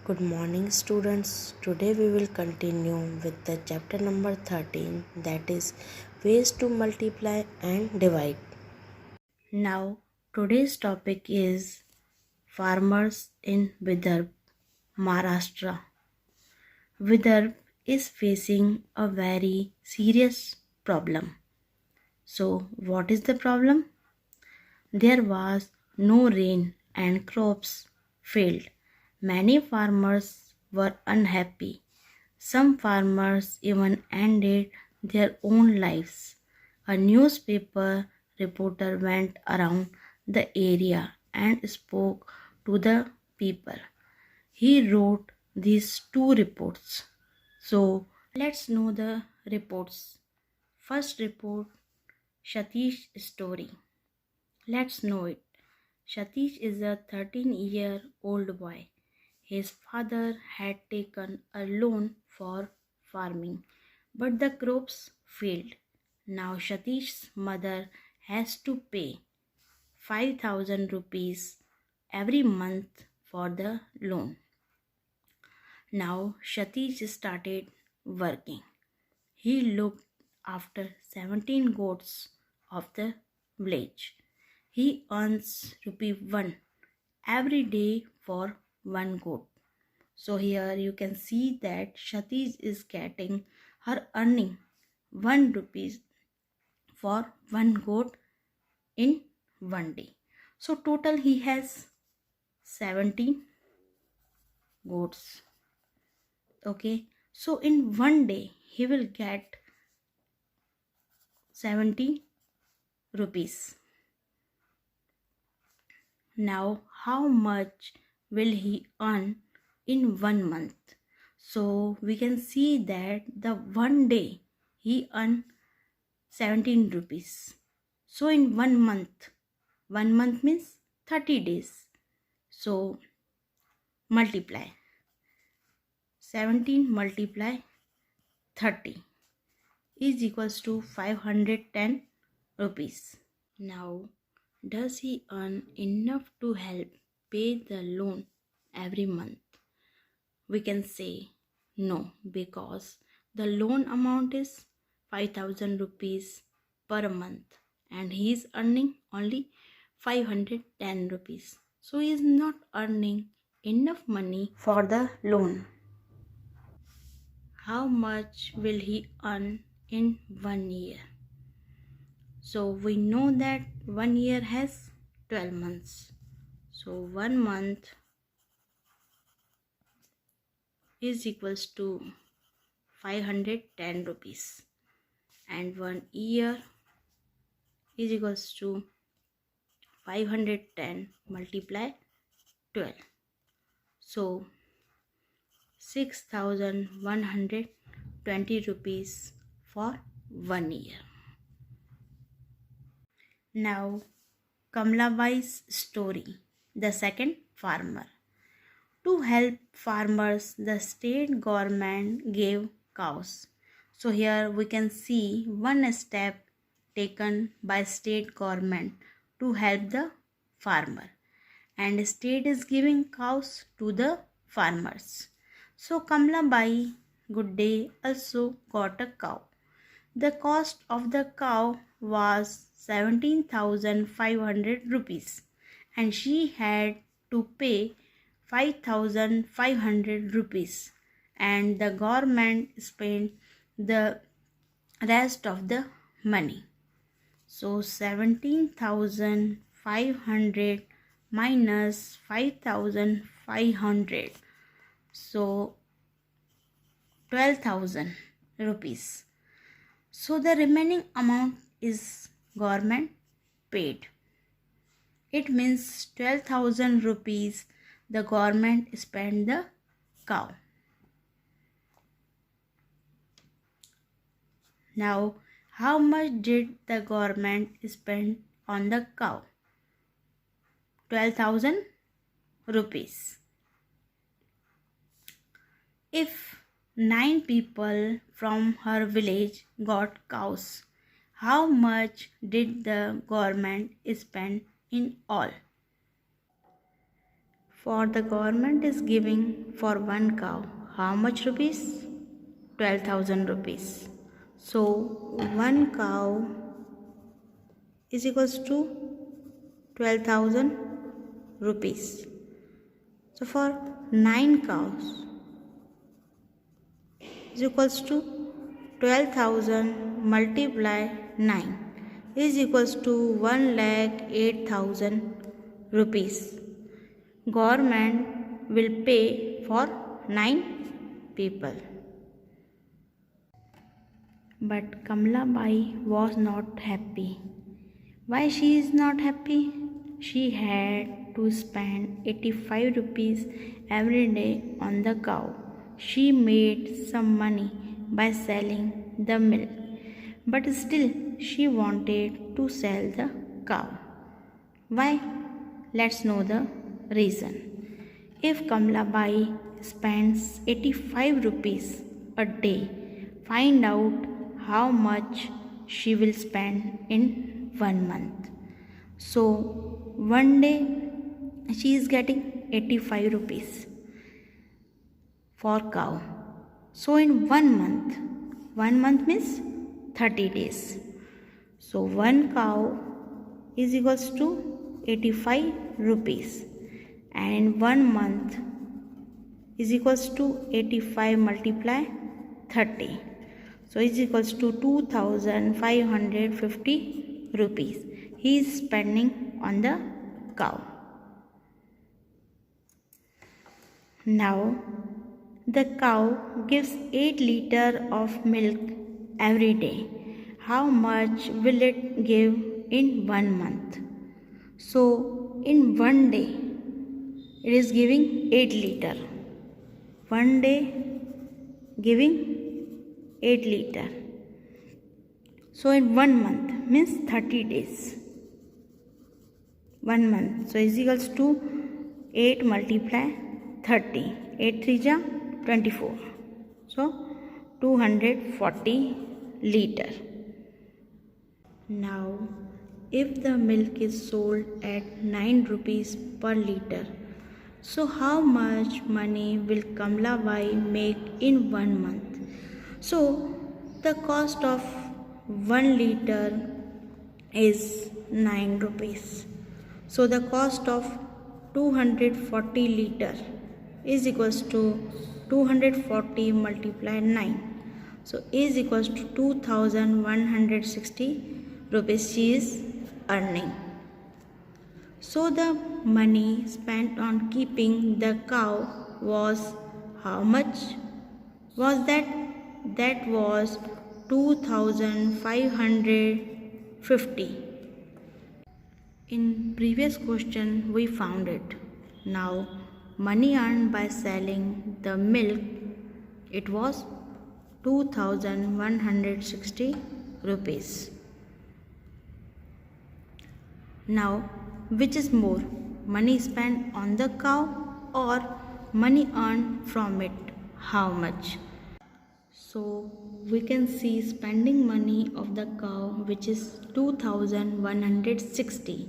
Good morning, students. Today we will continue with the chapter number 13, that is ways to multiply and divide. Now, today's topic is farmers in Vidarbh, Maharashtra. Vidarbh is facing a very serious problem. So, what is the problem? There was no rain and crops failed. Many farmers were unhappy. Some farmers even ended their own lives. A newspaper reporter went around the area and spoke to the people. He wrote these two reports. So let's know the reports. First report, Satish story. Let's know it. Satish is a 13-year-old boy. His father had taken a loan for farming, but the crops failed. Now Satish's mother has to pay 5,000 rupees every month for the loan. Now Satish started working. He looked after 17 goats of the village. He earns rupee 1 every day for one goat. So here you can see that Satish is getting her earning 1 rupees for one goat in one day. So total he has 17 goats. Okay. So in one day he will get 70 rupees. Now how much will he earn in 1 month? So we can see that the one day he earned 17 rupees. So in 1 month means 30 days. So multiply 17 multiply 30 is equals to 510 rupees. Now does he earn enough to help pay the loan every month? We can say no, because the loan amount is 5,000 rupees per month and he is earning only 510 rupees. So he is not earning enough money for the loan. How much will he earn in 1 year? So we know that 1 year has 12 months. So 1 month is equals to 510 rupees and 1 year is equals to 510 multiply 12. So 6,120 rupees for 1 year. Now Kamlabai's story, the second farmer. To help farmers, the state government gave cows. So here we can see one step taken by state government to help the farmer, and state is giving cows to the farmers. So Kamlabai Good Day also got a cow. The cost of the cow was 17,500 rupees and she had to pay 5,500 rupees and the government spent the rest of the money. So 17,500 minus 5,500, so 12,000 rupees. So the remaining amount is government paid. It means 12,000 rupees the government spent the cow. Now how much did the government spend on the cow? 12,000 rupees. If 9 people from her village got cows, how much did the government spend in all? For the government is giving for one cow how much rupees? 12,000 rupees. So one cow is equals to 12,000 rupees. So for 9 cows is equals to 12,000 multiply 9 is equals to 1,08,000 rupees. Government will pay for 9 people. But Kamla Bai was not happy. Why she is not happy? She had to spend 85 rupees every day on the cow. She made some money by selling the milk, but still she wanted to sell the cow. Why? Let's know the reason. If Kamla Bai spends 85 rupees a day, find out how much she will spend in 1 month. So one day she is getting 85 rupees for cow. So in 1 month means 30 days. So one cow is equals to 85 rupees, and 1 month is equals to 85 multiply 30. So is equals to 2,550 rupees he is spending on the cow. Now the cow gives 8 liters of milk every day. How much will it give in 1 month? So in 1 day it is giving 8 liters. 1 day giving 8 liters. So in 1 month means 30 days. 1 month. So is equals to 8 multiply 30. 8 3 ja 24. So 240 liter. Now if the milk is sold at 9 rupees per liter, so how much money will Kamla Bai make in 1 month? So the cost of 1 liter is 9 rupees. So the cost of 240 liter is equals to 240 multiply 9. So is equals to 2,160 rupees she is earning. So the money spent on keeping the cow was how much? Was that? That was 2,550. In previous question we found it. Now money earned by selling the milk, it was 2,160 rupees. Now which is more, money spent on the cow or money earned from it? How much? So we can see spending money of the cow, which is 2,160,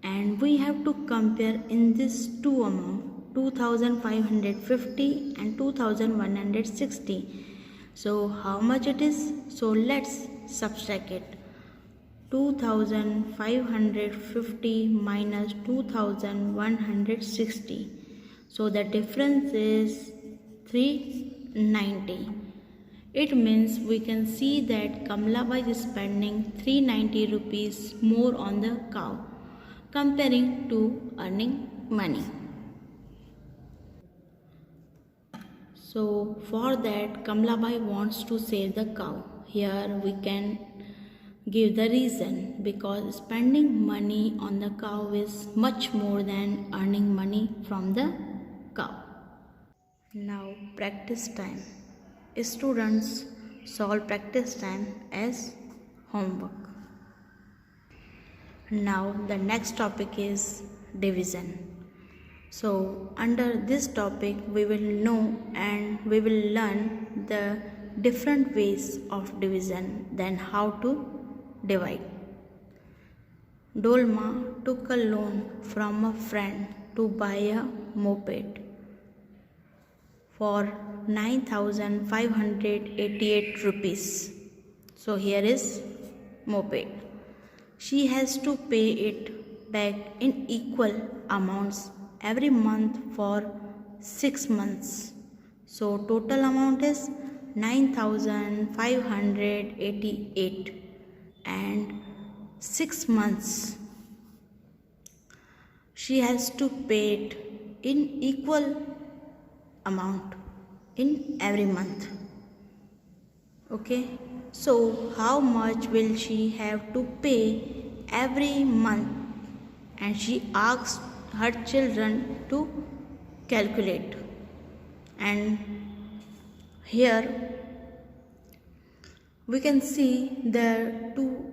and we have to compare in this two amount, 2,550 and 2,160. So how much it is? So let's subtract it. 2,550 minus 2,160. So the difference is 390. It means we can see that Kamla Bai is spending 390 rupees more on the cow comparing to earning money. So for that Kamla Bai wants to save the cow. Here we can give the reason, because spending money on the cow is much more than earning money from the cow. Now practice time. Students solve practice time as homework. Now the next topic is division. So under this topic we will know and we will learn the different ways of division, then how to divide. Dolma took a loan from a friend to buy a moped for 9,588 rupees. So here is moped. She has to pay it back in equal amounts every month for 6 months. So total amount is 9,588 and 6 months. She has to pay it in equal amount in every month. Okay, so how much will she have to pay every month? And she asks her children to calculate. And here we can see there are two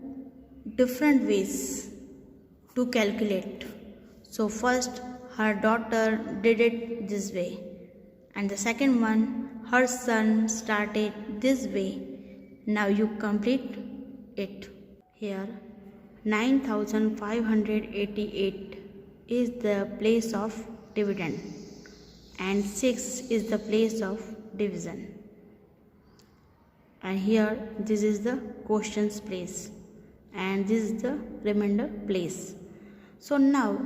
different ways to calculate. So first her daughter did it this way, and the second one her son started this way. Now you complete it. Here 9,588 is the place of dividend and 6 is the place of division. And here this is the questions place and this is the remainder place. So now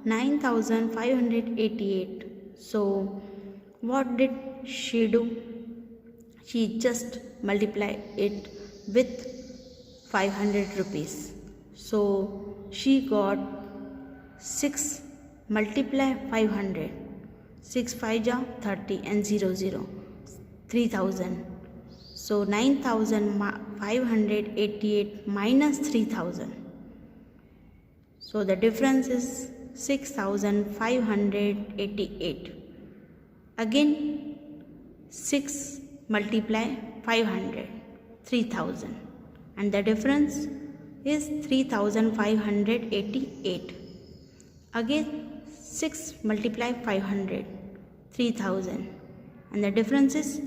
9,588. So what did she do? She just multiplied it with 500 rupees. So she got 6 multiply 500. 6 5 ja 30 and 0 0 3,000. So 9,588 minus 3,000. So the difference is 6,588. Again 6 multiply 500, 3,000, and the difference is 3,588. Again 6 multiply 500, 3,000, and the difference is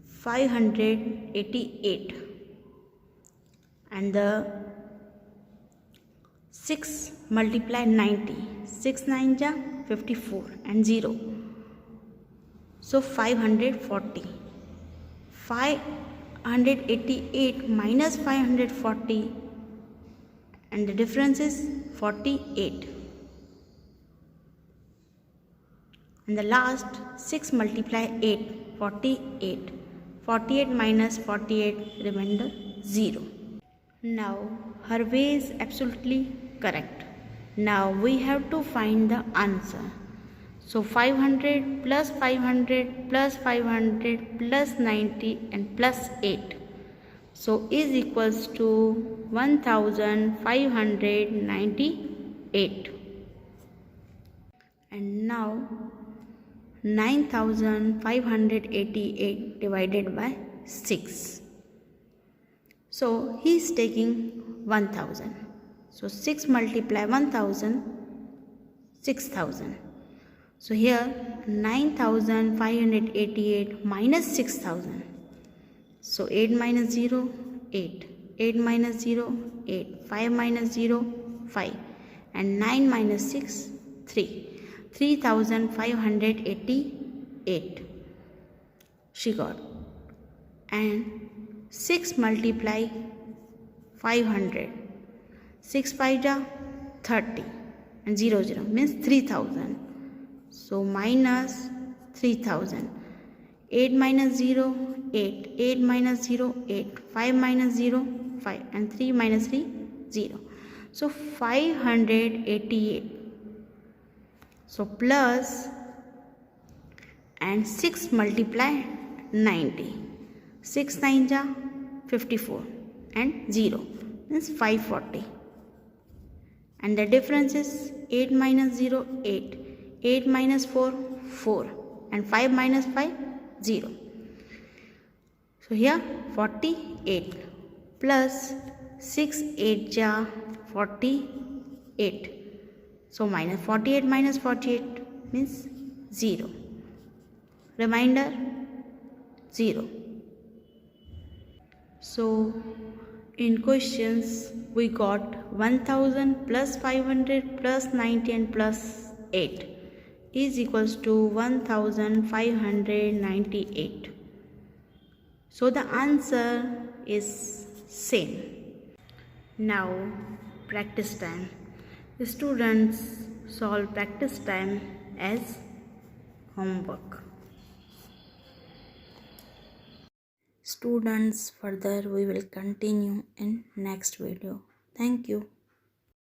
588. And the 6 multiply 90, 6 9 ja 54 and 0. So 540. 588 minus 540 and the difference is 48. And the last 6 multiply 8, 48. 48 minus 48 remainder 0. Now her way is absolutely correct. Now we have to find the answer. So 500 plus 500 plus 500 plus 90 and plus 8. So is equals to 1,598. And now 9,588 divided by 6. So he is taking 1,000. So 6 multiply 1,000, 6,000. So here 9,588 minus 6,000. So 8 minus 0, 8. 8 minus 0, 8. 5 minus 0, 5. And 9 minus 6, 3. 3,588 she got. And 6 multiply 500. 6 5 ja 30 and 0 0 means 3,000. So minus 3,000. 8 minus 0, 8. 8 minus 0, 8. 5 minus 0, 5. And 3 minus 3, 0. So 588. So plus and 6 multiply 90. 6 9 ja 54 and 0 means 540. And the difference is 8 minus 0, 8. 8 minus 4, 4. And 5 minus 5, 0. So here 48 plus 6 8 ja 48. So minus 48 minus 48 means 0. Remainder 0. So in questions we got 1,000 plus 500 plus 90 and plus 8. is equals to 1598. So the answer is same. Now practice time. Students solve practice time as homework. Students, further we will continue in next video. Thank you.